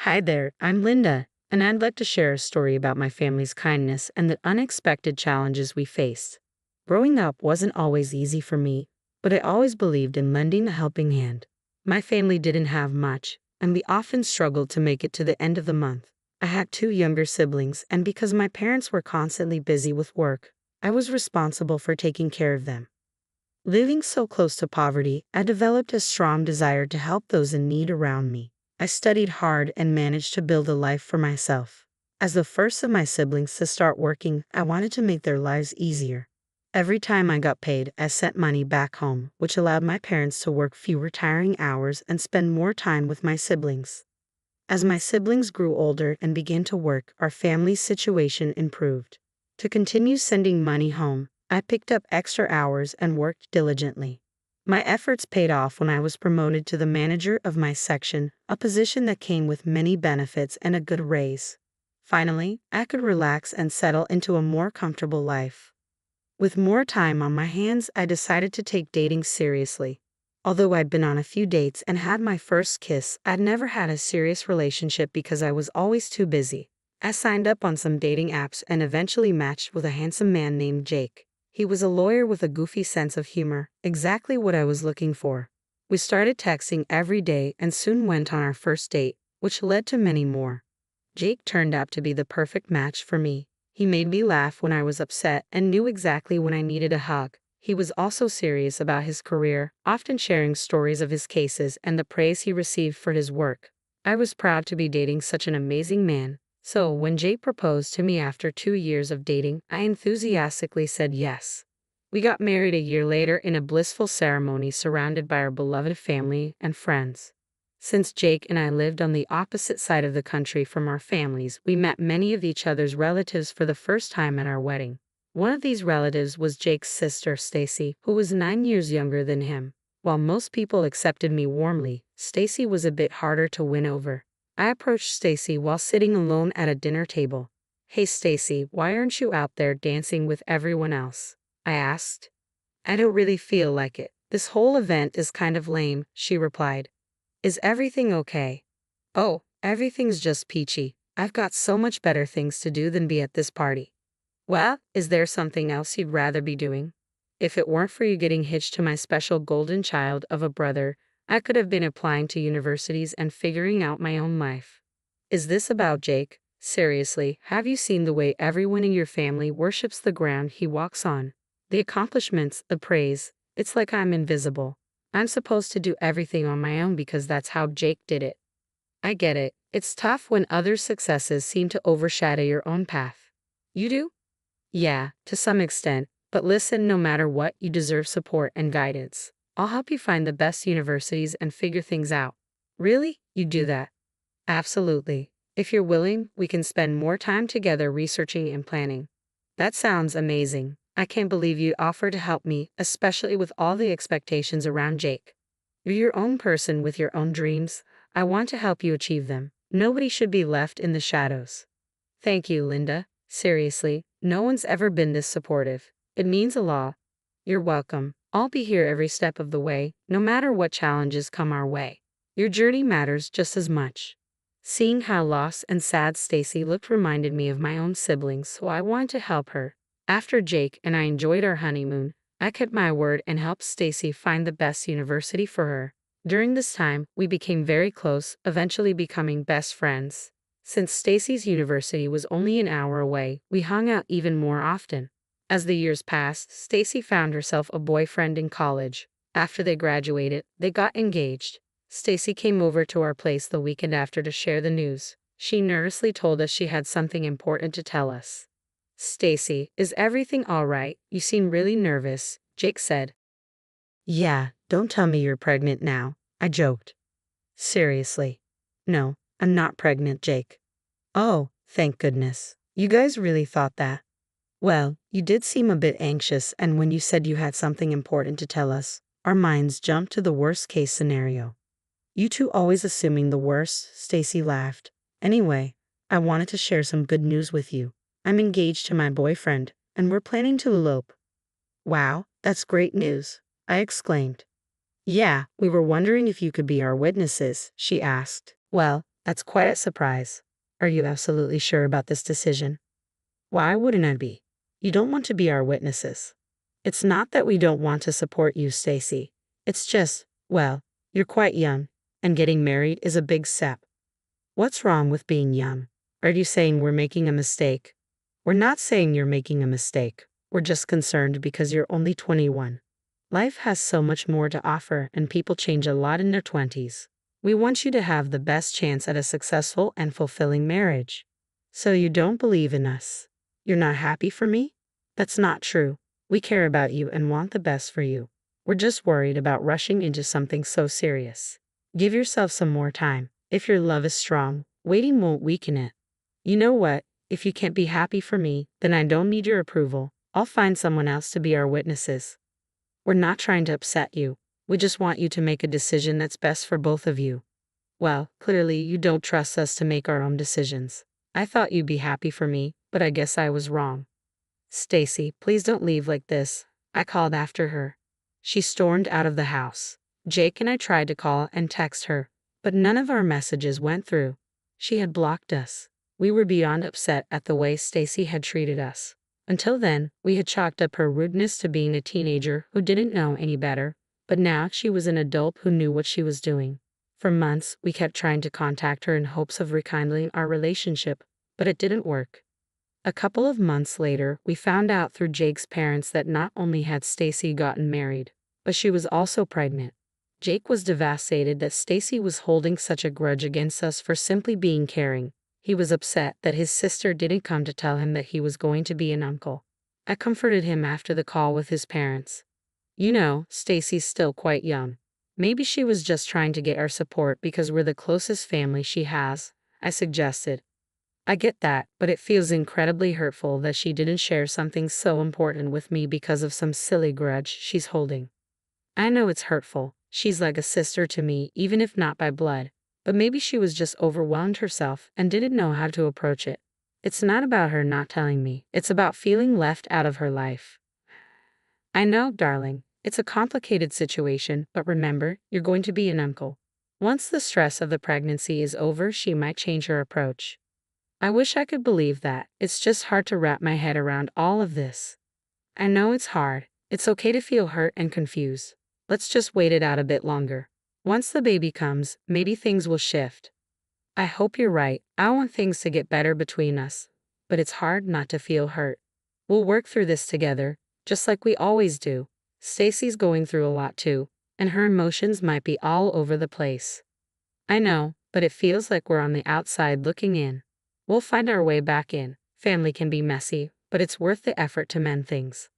Hi there, I'm Linda, and I'd like to share a story about my family's kindness and the unexpected challenges we faced. Growing up wasn't always easy for me, but I always believed in lending a helping hand. My family didn't have much, and we often struggled to make it to the end of the month. I had two younger siblings, and because my parents were constantly busy with work, I was responsible for taking care of them. Living so close to poverty, I developed a strong desire to help those in need around me. I studied hard and managed to build a life for myself. As the first of my siblings to start working, I wanted to make their lives easier. Every time I got paid, I sent money back home, which allowed my parents to work fewer tiring hours and spend more time with my siblings. As my siblings grew older and began to work, our family's situation improved. To continue sending money home, I picked up extra hours and worked diligently. My efforts paid off when I was promoted to the manager of my section, a position that came with many benefits and a good raise. Finally, I could relax and settle into a more comfortable life. With more time on my hands, I decided to take dating seriously. Although I'd been on a few dates and had my first kiss, I'd never had a serious relationship because I was always too busy. I signed up on some dating apps and eventually matched with a handsome man named Jake. He was a lawyer with a goofy sense of humor, exactly what I was looking for. We started texting every day and soon went on our first date, which led to many more. Jake turned out to be the perfect match for me. He made me laugh when I was upset and knew exactly when I needed a hug. He was also serious about his career, often sharing stories of his cases and the praise he received for his work. I was proud to be dating such an amazing man. So, when Jake proposed to me after 2 years of dating, I enthusiastically said yes. We got married a year later in a blissful ceremony surrounded by our beloved family and friends. Since Jake and I lived on the opposite side of the country from our families, we met many of each other's relatives for the first time at our wedding. One of these relatives was Jake's sister, Stacy, who was 9 years younger than him. While most people accepted me warmly, Stacy was a bit harder to win over. I approached Stacy while sitting alone at a dinner table. "Hey Stacy, why aren't you out there dancing with everyone else?" I asked. "I don't really feel like it. This whole event is kind of lame," she replied. "Is everything okay?" "Oh, everything's just peachy. I've got so much better things to do than be at this party." "Well, is there something else you'd rather be doing?" "If it weren't for you getting hitched to my special golden child of a brother, I could have been applying to universities and figuring out my own life." "Is this about Jake? Seriously, have you seen the way everyone in your family worships the ground he walks on? The accomplishments, the praise, it's like I'm invisible. I'm supposed to do everything on my own because that's how Jake did it." "I get it. It's tough when others' successes seem to overshadow your own path." "You do?" "Yeah, to some extent. But listen, no matter what, you deserve support and guidance. I'll help you find the best universities and figure things out." "Really? You do that?" "Absolutely. If you're willing, we can spend more time together researching and planning." "That sounds amazing. I can't believe you offer to help me, especially with all the expectations around Jake. You're your own person with your own dreams. I want to help you achieve them. Nobody should be left in the shadows." "Thank you, Linda. Seriously, no one's ever been this supportive. It means a lot." "You're welcome. I'll be here every step of the way, no matter what challenges come our way. Your journey matters just as much." Seeing how lost and sad Stacy looked reminded me of my own siblings, so I wanted to help her. After Jake and I enjoyed our honeymoon, I kept my word and helped Stacy find the best university for her. During this time, we became very close, eventually becoming best friends. Since Stacy's university was only an hour away, we hung out even more often. As the years passed, Stacy found herself a boyfriend in college. After they graduated, they got engaged. Stacy came over to our place the weekend after to share the news. She nervously told us she had something important to tell us. "Stacy, is everything all right? You seem really nervous," Jake said. "Yeah, don't tell me you're pregnant now," I joked. "Seriously." "No, I'm not pregnant, Jake." "Oh, thank goodness. You guys really thought that?" "Well, you did seem a bit anxious, and when you said you had something important to tell us, our minds jumped to the worst-case scenario." "You two always assuming the worst," Stacy laughed. "Anyway, I wanted to share some good news with you. I'm engaged to my boyfriend, and we're planning to elope." "Wow, that's great news," I exclaimed. "Yeah, we were wondering if you could be our witnesses," she asked. "Well, That's quite a surprise. Are you absolutely sure about this decision? Why wouldn't I be? You don't want to be our witnesses. It's not that we don't want to support you, Stacy. It's just, well, you're quite young, and getting married is a big step. What's wrong with being young? Are you saying we're making a mistake? We're not saying you're making a mistake. We're just concerned because you're only 21. Life has so much more to offer, and people change a lot in their 20s. We want you to have the best chance at a successful and fulfilling marriage. So you don't believe in us? You're not happy for me? That's not true. We care about you and want the best for you. We're just worried about rushing into something so serious. Give yourself some more time. If your love is strong, waiting won't weaken it. You know what? If you can't be happy for me, then I don't need your approval. I'll find someone else to be our witnesses. We're not trying to upset you. We just want you to make a decision that's best for both of you. Well, clearly you don't trust us to make our own decisions. I thought you'd be happy for me, but I guess I was wrong. Stacy, please don't leave like this, I called after her. She stormed out of the house. Jake and I tried to call and text her, but none of our messages went through. She had blocked us. We were beyond upset at the way Stacy had treated us. Until then, we had chalked up her rudeness to being a teenager who didn't know any better, but now she was an adult who knew what she was doing. For months, we kept trying to contact her in hopes of rekindling our relationship, but it didn't work. A couple of months later, we found out through Jake's parents that not only had Stacy gotten married, but she was also pregnant. Jake was devastated that Stacy was holding such a grudge against us for simply being caring. He was upset that his sister didn't come to tell him that he was going to be an uncle. I comforted him after the call with his parents. You know, Stacy's still quite young. Maybe she was just trying to get our support because we're the closest family she has, I suggested. I get that, but it feels incredibly hurtful that she didn't share something so important with me because of some silly grudge she's holding. I know it's hurtful. She's like a sister to me, even if not by blood. But maybe she was just overwhelmed herself and didn't know how to approach it. It's not about her not telling me. It's about feeling left out of her life. I know, darling. It's a complicated situation, but remember, you're going to be an uncle. Once the stress of the pregnancy is over, she might change her approach. I wish I could believe that. It's just hard to wrap my head around all of this. I know it's hard. It's okay to feel hurt and confused. Let's just wait it out a bit longer. Once the baby comes, maybe things will shift. I hope you're right. I want things to get better between us. But it's hard not to feel hurt. We'll work through this together, just like we always do. Stacy's going through a lot too, and her emotions might be all over the place. I know, but it feels like we're on the outside looking in. We'll find our way back in. Family can be messy, but it's worth the effort to mend things.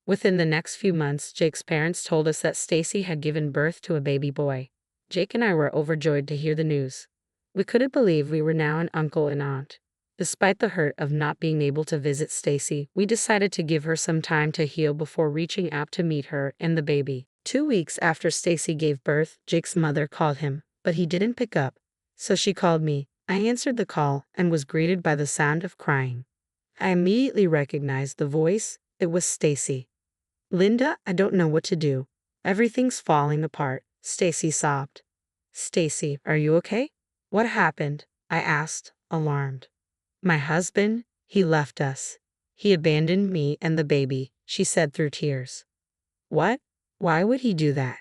Within the next few months, Jake's parents told us that Stacy had given birth to a baby boy. Jake and I were overjoyed to hear the news. We couldn't believe we were now an uncle and aunt. Despite the hurt of not being able to visit Stacy, we decided to give her some time to heal before reaching out to meet her and the baby. 2 weeks after Stacy gave birth, Jake's mother called him, but he didn't pick up. So she called me. I answered the call and was greeted by the sound of crying. I immediately recognized the voice. It was Stacy. Linda, I don't know what to do. Everything's falling apart, Stacy sobbed. Stacy, are you okay? What happened? I asked, alarmed. My husband, he left us. He abandoned me and the baby, she said through tears. What? Why would he do that?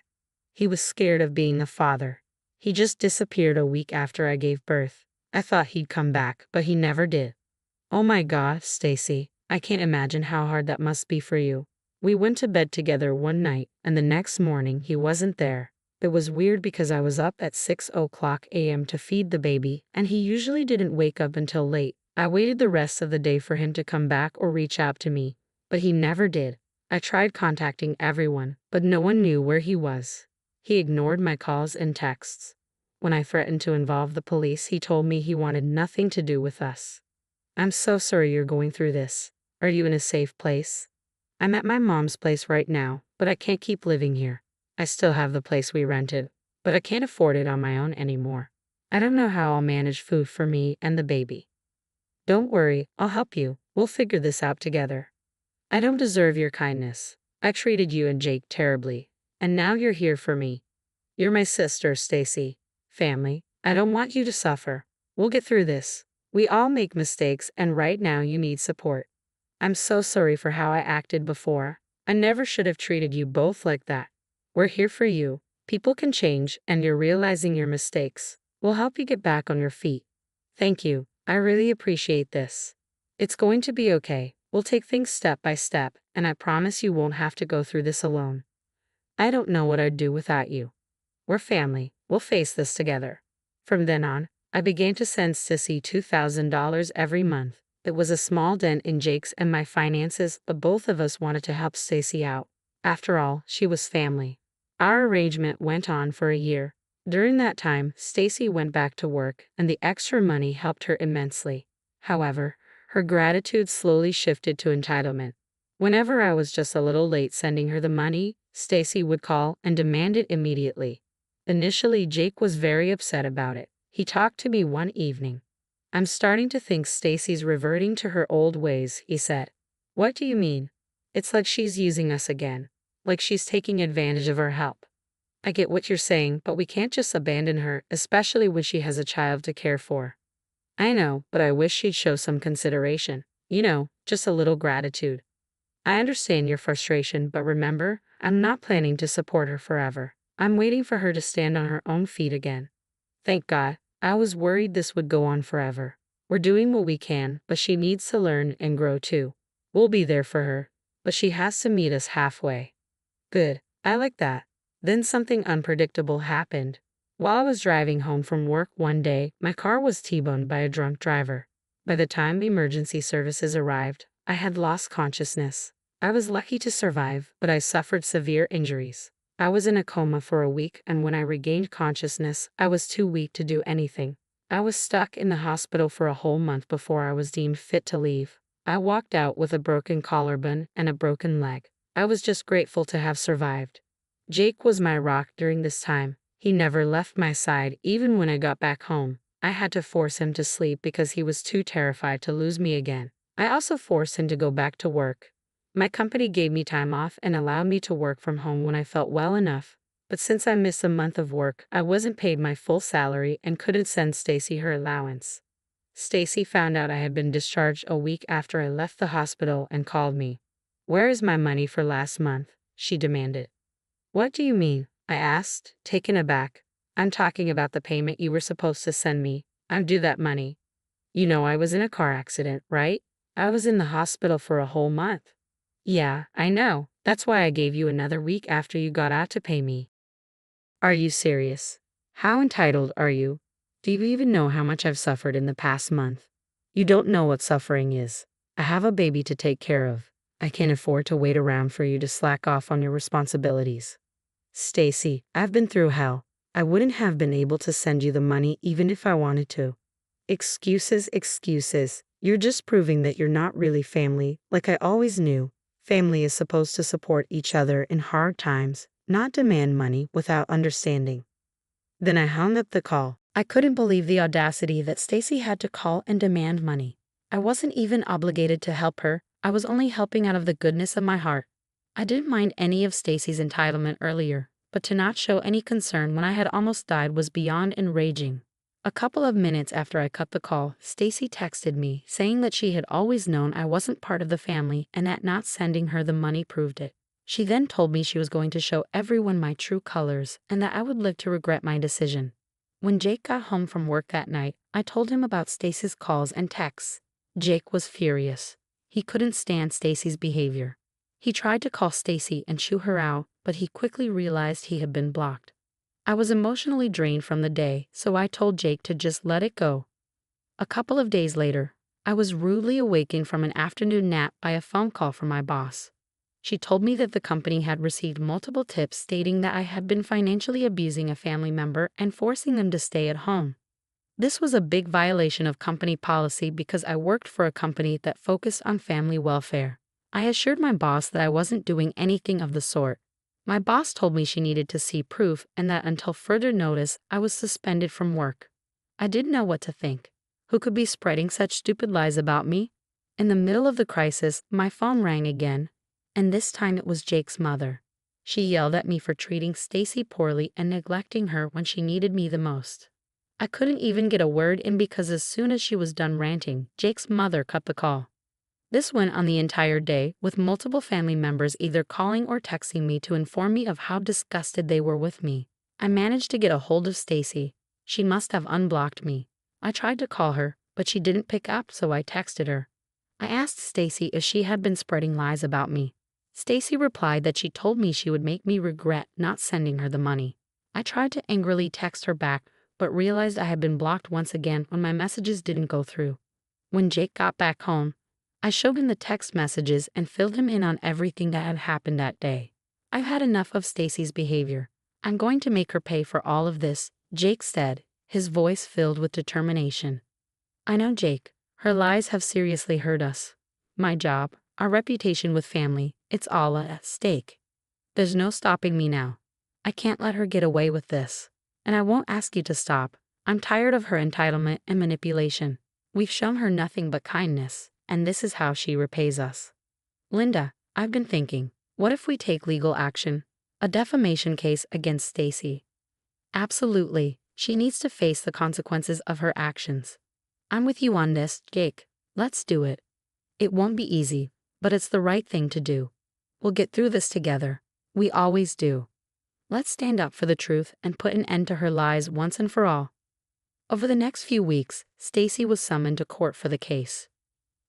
He was scared of being a father. He just disappeared a week after I gave birth. I thought he'd come back, but he never did. Oh my God, Stacy, I can't imagine how hard that must be for you. We went to bed together one night, and the next morning he wasn't there. It was weird because I was up at 6:00 a.m. to feed the baby, and he usually didn't wake up until late. I waited the rest of the day for him to come back or reach out to me, but he never did. I tried contacting everyone, but no one knew where he was. He ignored my calls and texts. When I threatened to involve the police, he told me he wanted nothing to do with us. I'm so sorry you're going through this. Are you in a safe place? I'm at my mom's place right now, but I can't keep living here. I still have the place we rented, but I can't afford it on my own anymore. I don't know how I'll manage food for me and the baby. Don't worry, I'll help you. We'll figure this out together. I don't deserve your kindness. I treated you and Jake terribly, and now you're here for me. You're my sister, Stacy. Family, I don't want you to suffer. We'll get through this. We all make mistakes, and right now you need support. I'm so sorry for how I acted before. I never should have treated you both like that. We're here for you. People can change, and you're realizing your mistakes. We'll help you get back on your feet. Thank you. I really appreciate this. It's going to be okay. We'll take things step by step, and I promise you won't have to go through this alone. I don't know what I'd do without you. We're family. We'll face this together. From then on, I began to send Sissy $2,000 every month. It was a small dent in Jake's and my finances, but both of us wanted to help Stacy out. After all, she was family. Our arrangement went on for a year. During that time, Stacy went back to work, and the extra money helped her immensely. However, her gratitude slowly shifted to entitlement. Whenever I was just a little late sending her the money, Stacy would call and demand it immediately. Initially, Jake was very upset about it. He talked to me one evening. "I'm starting to think Stacy's reverting to her old ways," he said. "What do you mean?" "It's like she's using us again. Like she's taking advantage of our help." "I get what you're saying, but we can't just abandon her, especially when she has a child to care for." "I know, but I wish she'd show some consideration. Just a little gratitude." "I understand your frustration, but remember, I'm not planning to support her forever. I'm waiting for her to stand on her own feet again." "Thank God. I was worried this would go on forever. We're doing what we can, but she needs to learn and grow too. We'll be there for her, but she has to meet us halfway." "Good. I like that." Then something unpredictable happened. While I was driving home from work one day, my car was T-boned by a drunk driver. By the time emergency services arrived, I had lost consciousness. I was lucky to survive, but I suffered severe injuries. I was in a coma for a week, and when I regained consciousness, I was too weak to do anything. I was stuck in the hospital for a whole month before I was deemed fit to leave. I walked out with a broken collarbone and a broken leg. I was just grateful to have survived. Jake was my rock during this time. He never left my side, even when I got back home. I had to force him to sleep because he was too terrified to lose me again. I also forced him to go back to work. My company gave me time off and allowed me to work from home when I felt well enough. But since I missed a month of work, I wasn't paid my full salary and couldn't send Stacy her allowance. Stacy found out I had been discharged a week after I left the hospital and called me. "Where is my money for last month?" she demanded. "What do you mean?" I asked, taken aback. "I'm talking about the payment you were supposed to send me. I'm due that money. I was in a car accident, right? I was in the hospital for a whole month." "Yeah, I know. That's why I gave you another week after you got out to pay me." "Are you serious? How entitled are you? Do you even know how much I've suffered in the past month? You don't know what suffering is. I have a baby to take care of. I can't afford to wait around for you to slack off on your responsibilities." "Stacy, I've been through hell. I wouldn't have been able to send you the money even if I wanted to." "Excuses, excuses. You're just proving that you're not really family, like I always knew. Family is supposed to support each other in hard times, not demand money without understanding." Then I hung up the call. I couldn't believe the audacity that Stacy had to call and demand money. I wasn't even obligated to help her. I was only helping out of the goodness of my heart. I didn't mind any of Stacy's entitlement earlier, but to not show any concern when I had almost died was beyond enraging. A couple of minutes after I cut the call, Stacy texted me, saying that she had always known I wasn't part of the family and that not sending her the money proved it. She then told me she was going to show everyone my true colors and that I would live to regret my decision. When Jake got home from work that night, I told him about Stacy's calls and texts. Jake was furious. He couldn't stand Stacy's behavior. He tried to call Stacy and chew her out, but he quickly realized he had been blocked. I was emotionally drained from the day, so I told Jake to just let it go. A couple of days later, I was rudely awakened from an afternoon nap by a phone call from my boss. She told me that the company had received multiple tips stating that I had been financially abusing a family member and forcing them to stay at home. This was a big violation of company policy because I worked for a company that focused on family welfare. I assured my boss that I wasn't doing anything of the sort. My boss told me she needed to see proof and that until further notice, I was suspended from work. I didn't know what to think. Who could be spreading such stupid lies about me? In the middle of the crisis, my phone rang again, and this time it was Jake's mother. She yelled at me for treating Stacy poorly and neglecting her when she needed me the most. I couldn't even get a word in because as soon as she was done ranting, Jake's mother cut the call. This went on the entire day, with multiple family members either calling or texting me to inform me of how disgusted they were with me. I managed to get a hold of Stacy. She must have unblocked me. I tried to call her, but she didn't pick up, so I texted her. I asked Stacy if she had been spreading lies about me. Stacy replied that she told me she would make me regret not sending her the money. I tried to angrily text her back, but realized I had been blocked once again when my messages didn't go through. When Jake got back home, I showed him the text messages and filled him in on everything that had happened that day. I've had enough of Stacy's behavior. I'm going to make her pay for all of this, Jake said, his voice filled with determination. I know, Jake. Her lies have seriously hurt us. My job, our reputation with family, it's all at stake. There's no stopping me now. I can't let her get away with this. And I won't ask you to stop. I'm tired of her entitlement and manipulation. We've shown her nothing but kindness, and this is how she repays us. Linda, I've been thinking, what if we take legal action? A defamation case against Stacy. Absolutely. She needs to face the consequences of her actions. I'm with you on this, Jake. Let's do it. It won't be easy, but it's the right thing to do. We'll get through this together. We always do. Let's stand up for the truth and put an end to her lies once and for all. Over the next few weeks, Stacy was summoned to court for the case.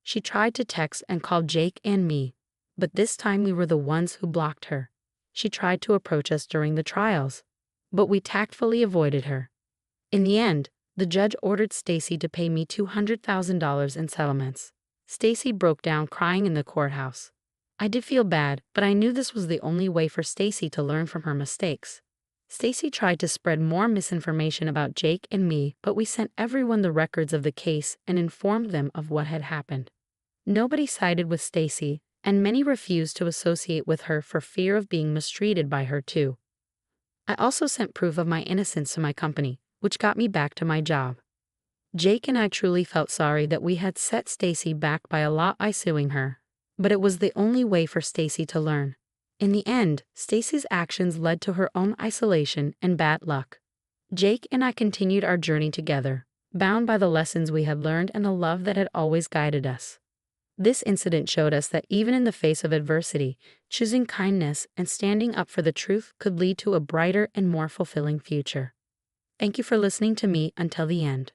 She tried to text and call Jake and me, but this time we were the ones who blocked her. She tried to approach us during the trials, but we tactfully avoided her. In the end, the judge ordered Stacy to pay me $200,000 in settlements. Stacy broke down crying in the courthouse. I did feel bad, but I knew this was the only way for Stacy to learn from her mistakes. Stacy tried to spread more misinformation about Jake and me, but we sent everyone the records of the case and informed them of what had happened. Nobody sided with Stacy, and many refused to associate with her for fear of being mistreated by her too. I also sent proof of my innocence to my company, which got me back to my job. Jake and I truly felt sorry that we had set Stacy back by a lot by suing her, but it was the only way for Stacy to learn. In the end, Stacy's actions led to her own isolation and bad luck. Jake and I continued our journey together, bound by the lessons we had learned and the love that had always guided us. This incident showed us that even in the face of adversity, choosing kindness and standing up for the truth could lead to a brighter and more fulfilling future. Thank you for listening to me until the end.